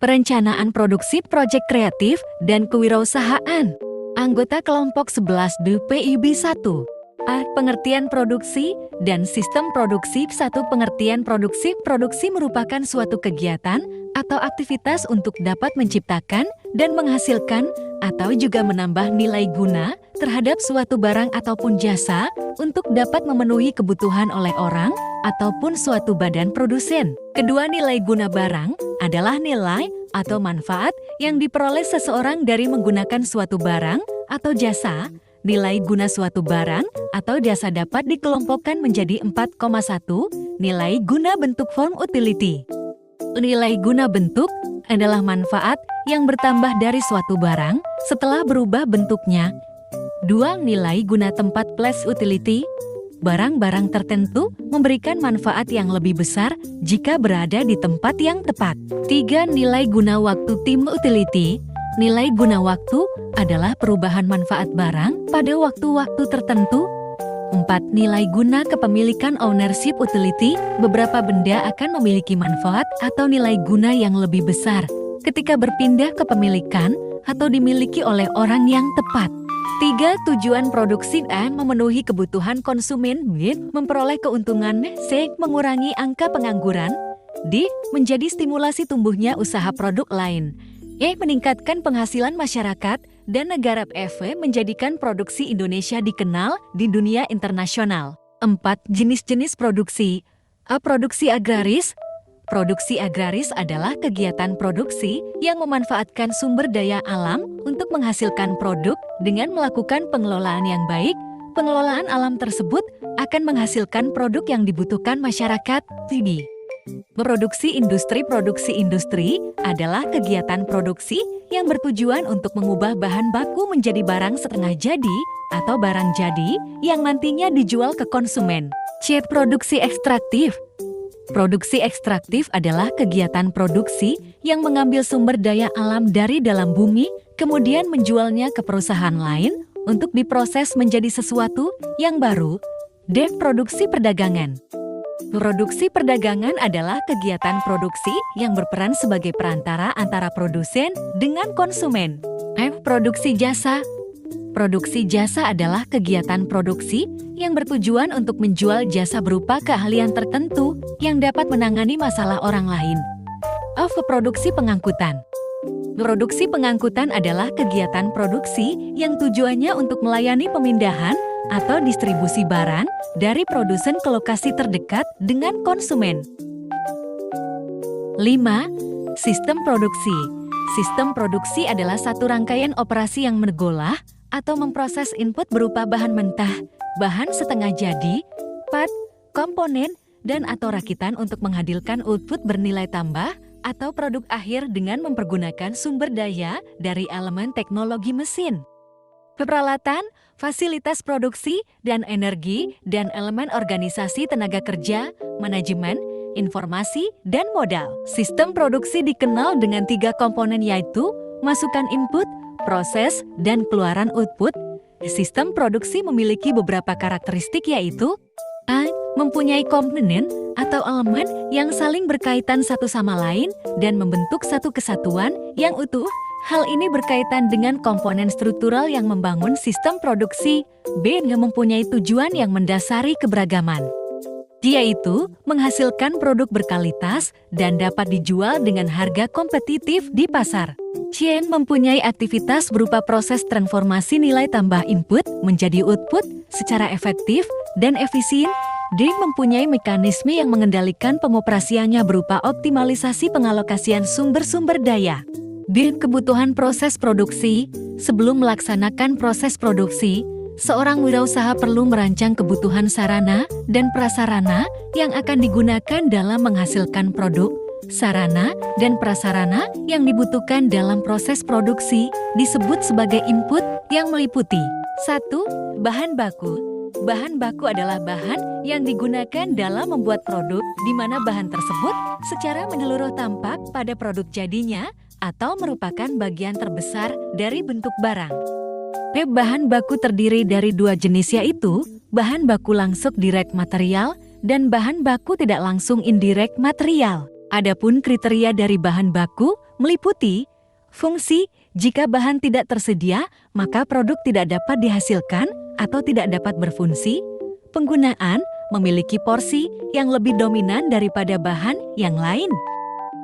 Perencanaan produksi proyek kreatif dan kewirausahaan. Anggota kelompok 11 DPIB 1. A. Pengertian produksi dan sistem produksi. 1. Pengertian produksi. Produksi merupakan suatu kegiatan atau aktivitas untuk dapat menciptakan dan menghasilkan atau juga menambah nilai guna terhadap suatu barang ataupun jasa untuk dapat memenuhi kebutuhan oleh orang ataupun suatu badan produsen. Kedua, nilai guna barang adalah nilai atau manfaat yang diperoleh seseorang dari menggunakan suatu barang atau jasa. Nilai guna suatu barang atau jasa dapat dikelompokkan menjadi 4,1 nilai guna bentuk form utility. Nilai guna bentuk adalah manfaat yang bertambah dari suatu barang setelah berubah bentuknya. 2. Nilai guna tempat place utility. Barang-barang tertentu memberikan manfaat yang lebih besar jika berada di tempat yang tepat. 3. Nilai guna waktu time utility. Nilai guna waktu adalah perubahan manfaat barang pada waktu-waktu tertentu. 4. Nilai guna kepemilikan ownership utility. Beberapa benda akan memiliki manfaat atau nilai guna yang lebih besar ketika berpindah kepemilikan atau dimiliki oleh orang yang tepat. 3. Tujuan produksi. A. Memenuhi kebutuhan konsumen. B. Memperoleh keuntungan. C. Mengurangi angka pengangguran. D. Menjadi stimulasi tumbuhnya usaha produk lain. E. Meningkatkan penghasilan masyarakat dan negara. F. Menjadikan produksi Indonesia dikenal di dunia internasional. 4. Jenis-jenis produksi. A. Produksi agraris. Produksi agraris adalah kegiatan produksi yang memanfaatkan sumber daya alam untuk menghasilkan produk dengan melakukan pengelolaan yang baik. Pengelolaan alam tersebut akan menghasilkan produk yang dibutuhkan masyarakat. B. Produksi industri. Produksi industri adalah kegiatan produksi yang bertujuan untuk mengubah bahan baku menjadi barang setengah jadi atau barang jadi yang nantinya dijual ke konsumen. C. Produksi ekstraktif. Produksi ekstraktif adalah kegiatan produksi yang mengambil sumber daya alam dari dalam bumi, kemudian menjualnya ke perusahaan lain untuk diproses menjadi sesuatu yang baru. D. Produksi perdagangan. Produksi perdagangan adalah kegiatan produksi yang berperan sebagai perantara antara produsen dengan konsumen. F. Produksi jasa. Produksi jasa adalah kegiatan produksi yang bertujuan untuk menjual jasa berupa keahlian tertentu yang dapat menangani masalah orang lain. F. Produksi pengangkutan. Produksi pengangkutan adalah kegiatan produksi yang tujuannya untuk melayani pemindahan atau distribusi barang dari produsen ke lokasi terdekat dengan konsumen. 5. Sistem produksi. Sistem produksi adalah satu rangkaian operasi yang mengolah atau memproses input berupa bahan mentah, bahan setengah jadi, part, komponen, dan atau rakitan untuk menghasilkan output bernilai tambah atau produk akhir dengan mempergunakan sumber daya dari elemen teknologi mesin, peralatan, fasilitas produksi, dan energi, dan elemen organisasi tenaga kerja, manajemen, informasi, dan modal. Sistem produksi dikenal dengan 3 komponen yaitu masukan input, proses, dan keluaran output. Sistem produksi memiliki beberapa karakteristik yaitu A. Mempunyai komponen atau elemen yang saling berkaitan satu sama lain dan membentuk satu kesatuan yang utuh. Hal ini berkaitan dengan komponen struktural yang membangun sistem produksi. B. Mempunyai tujuan yang mendasari keberagaman, yaitu menghasilkan produk berkualitas dan dapat dijual dengan harga kompetitif di pasar. C. Mempunyai aktivitas berupa proses transformasi nilai tambah input menjadi output secara efektif dan efisien. D. Mempunyai mekanisme yang mengendalikan pengoperasiannya berupa optimalisasi pengalokasian sumber-sumber daya. D. Kebutuhan proses produksi. Sebelum melaksanakan proses produksi, seorang wirausaha perlu merancang kebutuhan sarana dan prasarana yang akan digunakan dalam menghasilkan produk. Sarana dan prasarana yang dibutuhkan dalam proses produksi disebut sebagai input yang meliputi 1. Bahan baku. Bahan baku adalah bahan yang digunakan dalam membuat produk di mana bahan tersebut secara menyeluruh tampak pada produk jadinya atau merupakan bagian terbesar dari bentuk barang. Bahan baku terdiri dari 2 jenis yaitu bahan baku langsung direct material dan bahan baku tidak langsung indirect material. Adapun kriteria dari bahan baku meliputi fungsi. Jika bahan tidak tersedia, maka produk tidak dapat dihasilkan atau tidak dapat berfungsi. Penggunaan memiliki porsi yang lebih dominan daripada bahan yang lain.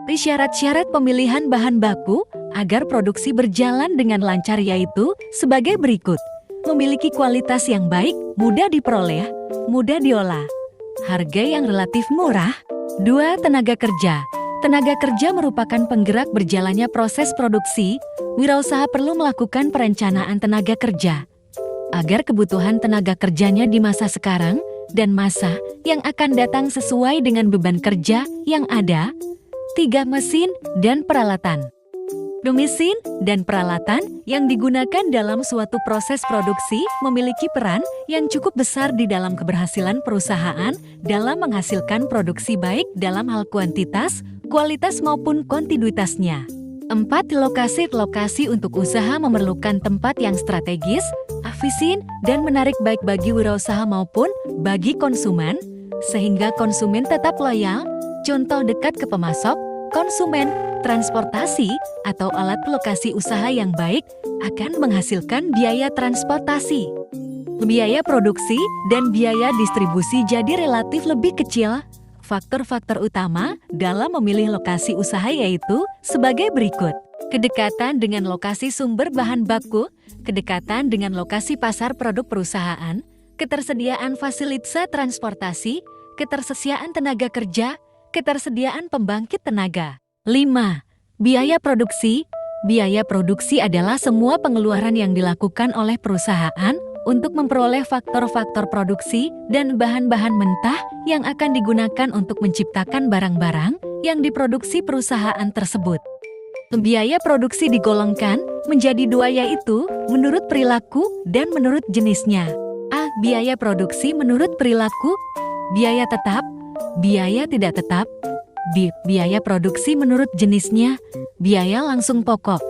Syarat-syarat pemilihan bahan baku agar produksi berjalan dengan lancar yaitu sebagai berikut. Memiliki kualitas yang baik, mudah diperoleh, mudah diolah. Harga yang relatif murah. 2. Tenaga kerja. Tenaga kerja merupakan penggerak berjalannya proses produksi. Wirausaha perlu melakukan perencanaan tenaga kerja agar kebutuhan tenaga kerjanya di masa sekarang dan masa yang akan datang sesuai dengan beban kerja yang ada. 3. Mesin dan peralatan. Mesin dan peralatan yang digunakan dalam suatu proses produksi memiliki peran yang cukup besar di dalam keberhasilan perusahaan dalam menghasilkan produksi baik dalam hal kuantitas, kualitas maupun kontinuitasnya. 4. Lokasi untuk usaha memerlukan tempat yang strategis, efisien, dan menarik baik bagi wirausaha maupun bagi konsumen, sehingga konsumen tetap loyal. Contoh dekat ke pemasok, konsumen, transportasi, atau alat lokasi usaha yang baik akan menghasilkan biaya transportasi. Biaya produksi dan biaya distribusi jadi relatif lebih kecil. Faktor-faktor utama dalam memilih lokasi usaha yaitu sebagai berikut. Kedekatan dengan lokasi sumber bahan baku, kedekatan dengan lokasi pasar produk perusahaan, ketersediaan fasilitas transportasi, ketersediaan tenaga kerja, ketersediaan pembangkit tenaga. 5. Biaya produksi. Biaya produksi adalah semua pengeluaran yang dilakukan oleh perusahaan untuk memperoleh faktor-faktor produksi dan bahan-bahan mentah yang akan digunakan untuk menciptakan barang-barang yang diproduksi perusahaan tersebut. Biaya produksi digolongkan menjadi 2 yaitu menurut perilaku dan menurut jenisnya. A. Biaya produksi menurut perilaku, biaya tetap, biaya tidak tetap. B. Biaya produksi menurut jenisnya, biaya langsung pokok,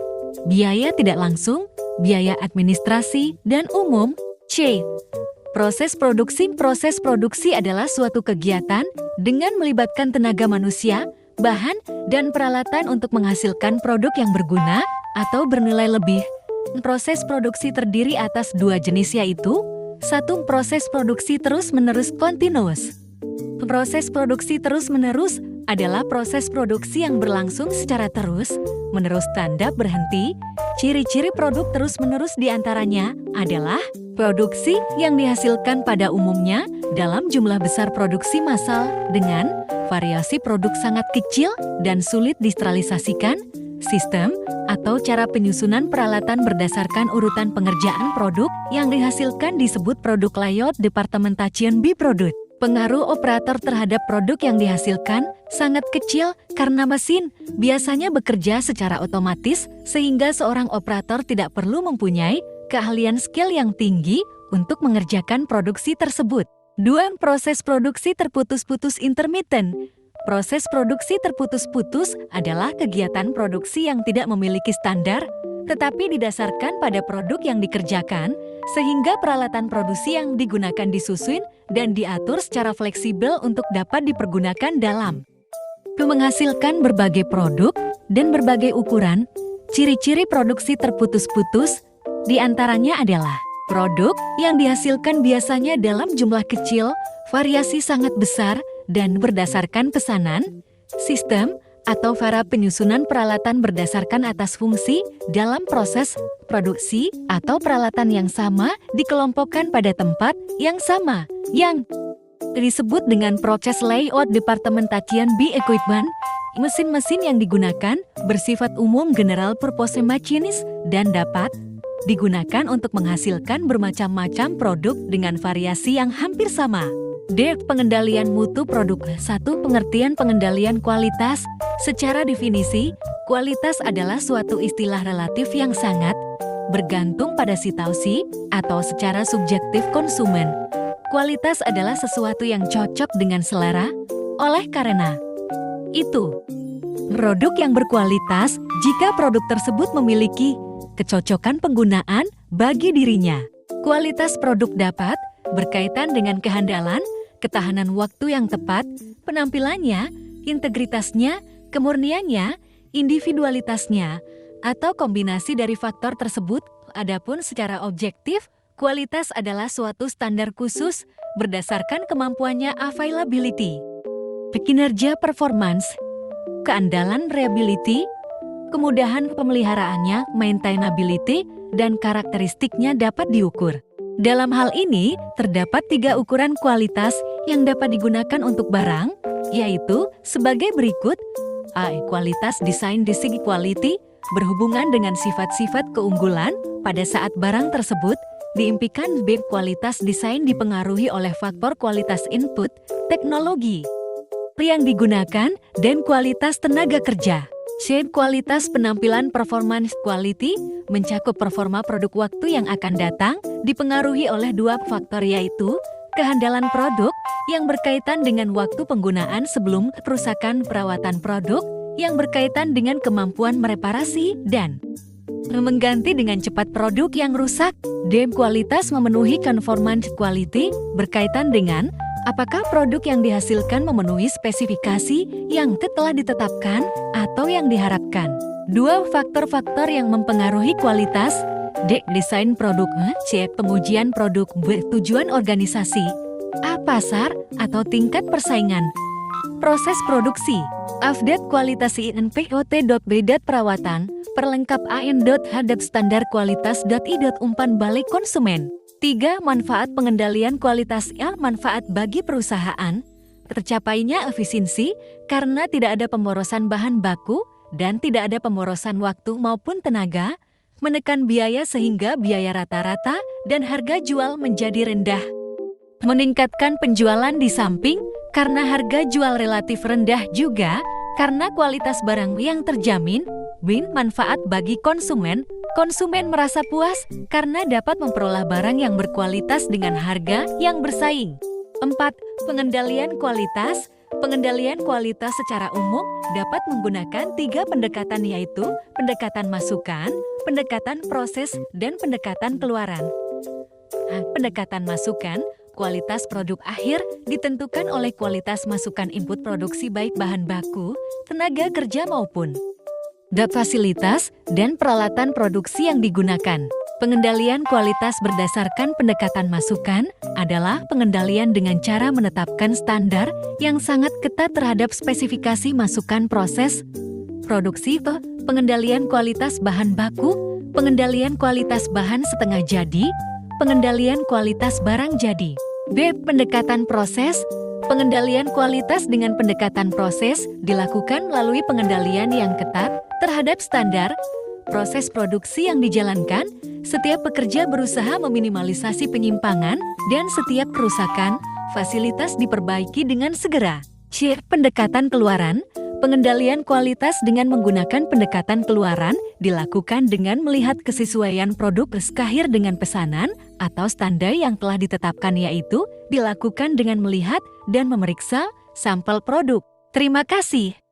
biaya tidak langsung, biaya administrasi dan umum. C. Proses produksi. Proses produksi adalah suatu kegiatan dengan melibatkan tenaga manusia, bahan, dan peralatan untuk menghasilkan produk yang berguna atau bernilai lebih. Proses produksi terdiri atas 2 jenis yaitu 1. Proses produksi terus-menerus continuous. Proses produksi terus-menerus adalah proses produksi yang berlangsung secara terus-menerus tanpa berhenti. Ciri-ciri produk terus-menerus diantaranya adalah produksi yang dihasilkan pada umumnya dalam jumlah besar produksi massal dengan variasi produk sangat kecil dan sulit disteralisasikan, sistem atau cara penyusunan peralatan berdasarkan urutan pengerjaan produk yang dihasilkan disebut produk layout departementation by product. Pengaruh operator terhadap produk yang dihasilkan sangat kecil karena mesin biasanya bekerja secara otomatis sehingga seorang operator tidak perlu mempunyai keahlian skill yang tinggi untuk mengerjakan produksi tersebut. 2. Proses produksi terputus-putus intermittent. Proses produksi terputus-putus adalah kegiatan produksi yang tidak memiliki standar, tetapi didasarkan pada produk yang dikerjakan, sehingga peralatan produksi yang digunakan disusun dan diatur secara fleksibel untuk dapat dipergunakan dalam menghasilkan berbagai produk dan berbagai ukuran. Ciri-ciri produksi terputus-putus diantaranya adalah produk yang dihasilkan biasanya dalam jumlah kecil, variasi sangat besar, dan berdasarkan pesanan. Sistem atau cara penyusunan peralatan berdasarkan atas fungsi dalam proses produksi atau peralatan yang sama dikelompokkan pada tempat yang sama, yang disebut dengan proses layout departementation by equipment. Mesin-mesin yang digunakan bersifat umum general purpose machines dan dapat digunakan untuk menghasilkan bermacam-macam produk dengan variasi yang hampir sama. D. Pengendalian mutu produk. 1. Pengertian pengendalian kualitas. Secara definisi, kualitas adalah suatu istilah relatif yang sangat bergantung pada situasi atau secara subjektif konsumen. Kualitas adalah sesuatu yang cocok dengan selera, oleh karena itu, produk yang berkualitas jika produk tersebut memiliki kecocokan penggunaan bagi dirinya. Kualitas produk dapat berkaitan dengan kehandalan, ketahanan waktu yang tepat, penampilannya, integritasnya, kemurniannya, individualitasnya, atau kombinasi dari faktor tersebut. Adapun secara objektif, kualitas adalah suatu standar khusus berdasarkan kemampuannya availability, kinerja performance, keandalan reliability, kemudahan pemeliharaannya maintainability, dan karakteristiknya dapat diukur. Dalam hal ini, terdapat 3 ukuran kualitas yang dapat digunakan untuk barang, yaitu sebagai berikut. A. Kualitas desain design quality berhubungan dengan sifat-sifat keunggulan pada saat barang tersebut diimpikan. B. Kualitas desain dipengaruhi oleh faktor kualitas input, teknologi yang digunakan, dan kualitas tenaga kerja. C. Kualitas penampilan performance quality mencakup performa produk waktu yang akan datang, dipengaruhi oleh 2 faktor yaitu kehandalan produk yang berkaitan dengan waktu penggunaan sebelum kerusakan, perawatan produk yang berkaitan dengan kemampuan mereparasi dan mengganti dengan cepat produk yang rusak. D. Kualitas memenuhi conformance quality berkaitan dengan apakah produk yang dihasilkan memenuhi spesifikasi yang telah ditetapkan atau yang diharapkan. 2 faktor-faktor yang mempengaruhi kualitas. D. Desain produk. C. Pengujian produk. B. Tujuan organisasi. A. Pasar atau tingkat persaingan. Proses produksi. Update kualitas INPOT.B. Perawatan. Perlengkap AN.H. Standar kualitas I. Umpan balik konsumen. 3. Manfaat pengendalian kualitas. A. Manfaat bagi perusahaan. Tercapainya efisiensi karena tidak ada pemborosan bahan baku dan tidak ada pemborosan waktu maupun tenaga, menekan biaya sehingga biaya rata-rata dan harga jual menjadi rendah. Meningkatkan penjualan di samping karena harga jual relatif rendah juga karena kualitas barang yang terjamin. Win manfaat bagi konsumen. Konsumen merasa puas karena dapat memperoleh barang yang berkualitas dengan harga yang bersaing. 4. Pengendalian kualitas. Pengendalian kualitas secara umum dapat menggunakan 3 pendekatan yaitu pendekatan masukan, pendekatan proses, dan pendekatan keluaran. Pendekatan masukan, kualitas produk akhir ditentukan oleh kualitas masukan input produksi baik bahan baku, tenaga kerja maupun fasilitas dan peralatan produksi yang digunakan. Pengendalian kualitas berdasarkan pendekatan masukan adalah pengendalian dengan cara menetapkan standar yang sangat ketat terhadap spesifikasi masukan proses produksi. Pengendalian kualitas bahan baku, pengendalian kualitas bahan setengah jadi, pengendalian kualitas barang jadi. B. Pendekatan proses. Pengendalian kualitas dengan pendekatan proses dilakukan melalui pengendalian yang ketat terhadap standar proses produksi yang dijalankan. Setiap pekerja berusaha meminimalisasi penyimpangan dan setiap kerusakan fasilitas diperbaiki dengan segera. C. Pendekatan keluaran. Pengendalian kualitas dengan menggunakan pendekatan keluaran dilakukan dengan melihat kesesuaian produk sehir dengan pesanan atau standar yang telah ditetapkan yaitu dilakukan dengan melihat dan memeriksa sampel produk. Terima kasih.